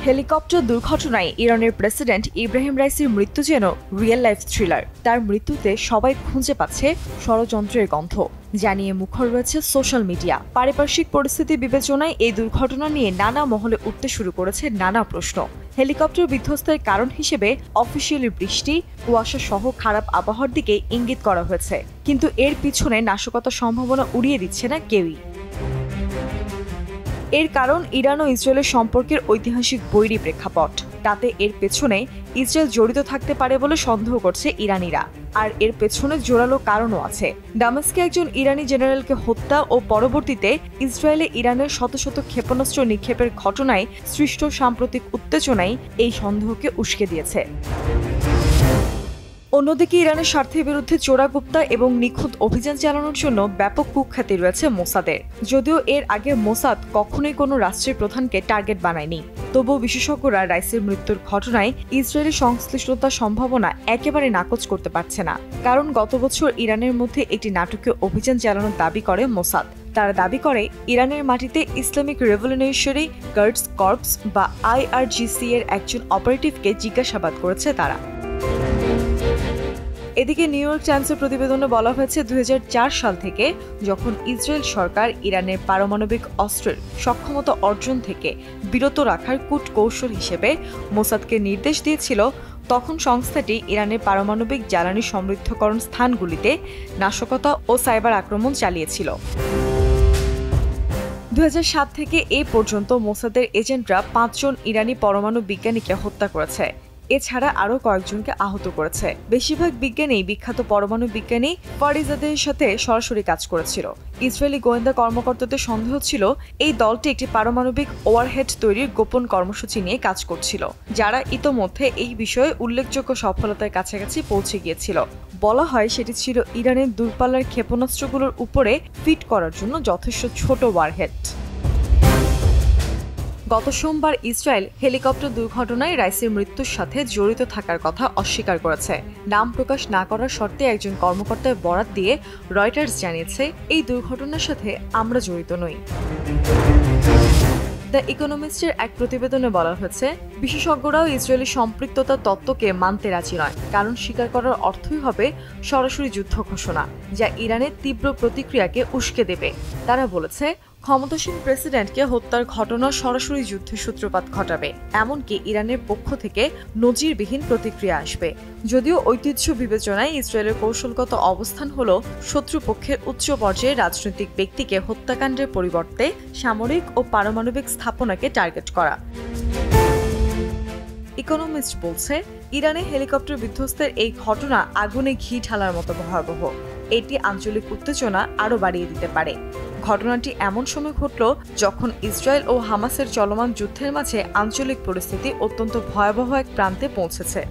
Helicopter দুর্ঘটনায় ইরানের president Ibrahim রাইসির মৃত্যু যেন রিয়েল লাইফ থ্রিলার। তার মৃত্যুতে সবাই খুঁজে পাচ্ছে ষড়যন্ত্রের গন্ধ, জানিয়ে মুখর রয়েছে সোশ্যাল মিডিয়া। পারিপার্শ্বিক পরিস্থিতি বিবেচনায় এই দুর্ঘটনা নিয়ে নানা মহলে উঠতে শুরু করেছে নানা প্রশ্ন। হেলিকপ্টার বিধ্বস্তের কারণ হিসেবে অফিসিয়ালি বৃষ্টি, কুয়াশা সহ খারাপ আবহাওয়ার দিকে ইঙ্গিত করা হয়েছে, কিন্তু এর পিছনে নাশকতার সম্ভাবনা উড়িয়ে দিচ্ছে না কেউই। এর কারণ ইরান ও ইসরায়েলের সম্পর্কের ঐতিহাসিক বৈরী প্রেক্ষাপট। তাতে এর পেছনে ইসরায়েল জড়িত থাকতে পারে বলে সন্দেহ করছে ইরানিরা। আর এর পেছনে জোরালো কারণও আছে। দামেস্কে একজন ইরানি জেনারেলকে হত্যা ও পরবর্তীতে ইসরায়েলে ইরানের শত শত ক্ষেপণাস্ত্র নিক্ষেপের ঘটনায় সৃষ্ট সাম্প্রতিক উত্তেজনাই এই সন্দেহকে উস্কে দিয়েছে। অন্যদিকে ইরানের স্বার্থের বিরুদ্ধে চোরাগুপ্তা এবং নিখুঁত অভিযান চালানোর জন্য ব্যাপক কুখ্যাতি রয়েছে মোসাদের। যদিও এর আগে মোসাদ কখনোই কোনো রাষ্ট্রের প্রধানকে টার্গেট বানায়নি, তবুও বিশেষজ্ঞরা রাইসের মৃত্যুর ঘটনায় ইসরায়েলের সংশ্লিষ্টতার সম্ভাবনা একেবারে নাকচ করতে পারছে না। কারণ গত বছর ইরানের মধ্যে একটি নাটকীয় অভিযান চালানোর দাবি করে মোসাদ। তারা দাবি করে ইরানের মাটিতে ইসলামিক রেভলিউশনারি গার্ডস কর্পস বা IRGC এর একজন অপারেটিভকে জিজ্ঞাসাবাদ করেছে তারা। এদিকে নিউ ইয়র্ক টাইমসের প্রতিবেদনে বলা হয়েছে 2004 সাল থেকে যখন ইসরায়েল সরকার ইরানের পারমাণবিক অস্ত্রের সক্ষমতা অর্জন থেকে বিরত রাখার কূটকৌশল হিসেবে মোসাদকে নির্দেশ দিয়েছিল, তখন সংস্থাটি ইরানের পারমাণবিক জ্বালানি সমৃদ্ধকরণ স্থানগুলিতে নাশকতা ও সাইবার আক্রমণ চালিয়েছিল। 2007 থেকে এই পর্যন্ত মোসাদের এজেন্টরা 5 জন ইরানি পরমাণু বিজ্ঞানীকে হত্যা করেছে। এছাড়া আরও কয়েকজনকে আহত করেছে। বেশিরভাগ বিজ্ঞানী বিখ্যাত পরমাণু বিজ্ঞানী ফারিজাদের সাথে সরাসরি কাজ করেছিল। ইসরায়েলি গোয়েন্দা কর্মকর্তাদের সন্দেহ ছিল এই দলটি একটি পারমাণবিক ওয়ারহেড তৈরির গোপন কর্মসূচি নিয়ে কাজ করছিল, যারা ইতোমধ্যে এই বিষয়ে উল্লেখযোগ্য সফলতার কাছাকাছি পৌঁছে গিয়েছিল। বলা হয় সেটি ছিল ইরানের দূরপাল্লার ক্ষেপণাস্ত্রগুলোর উপরে ফিট করার জন্য যথেষ্ট ছোট ওয়ারহেড। গত সোমবার ইসরায়েল হেলিকপ্টার দুর্ঘটনায় রাইসের মৃত্যুর সাথে জড়িত থাকার কথা অস্বীকার করেছে। নাম প্রকাশ না করার শর্তে একজন কর্মকর্তার বরাত দিয়ে রয়টার্স জানিয়েছে, এই দুর্ঘটনার সাথে আমরা জড়িত নই। দ্য ইকোনমিস্টের এক প্রতিবেদনে বলা হয়েছে, বিশেষজ্ঞরাও ইসরায়েলি সম্পৃক্ততা তত্ত্বকে মানতে রাজি নয়, কারণ স্বীকার করার অর্থই হবে সরাসরি যুদ্ধ ঘোষণা, যা ইরানের তীব্র প্রতিক্রিয়াকে উস্কে দেবে। তারা বলেছে, ক্ষমতাসীন প্রেসিডেন্টকে হত্যার ঘটনা সরাসরি যুদ্ধের সূত্রপাত ঘটাবে, এমনকি ইরানের পক্ষ থেকে নজিরবিহীন প্রতিক্রিয়া আসবে। যদিও ঐতিহ্য বিবেচনায় ইসরায়েলের কৌশলগত অবস্থান হল শত্রুপক্ষের উচ্চ পর্যায়ের রাজনৈতিক ব্যক্তিকে হত্যাকাণ্ডের পরিবর্তে সামরিক ও পারমাণবিক স্থাপনাকে টার্গেট করা। ইকোনমিস্ট বলছে, ইরানে হেলিকপ্টার বিধ্বস্তের এই ঘটনা আগুনে ঘি ঢালার মতো ভয়াবহ। এটি আঞ্চলিক উত্তেজনা আরও বাড়িয়ে দিতে পারে। ঘটনাটি এমন সময় ঘটল যখন ইসরায়েল ও হামাসের চলমান যুদ্ধের মাঝে আঞ্চলিক পরিস্থিতি অত্যন্ত ভয়াবহ এক প্রান্তে পৌঁছেছে।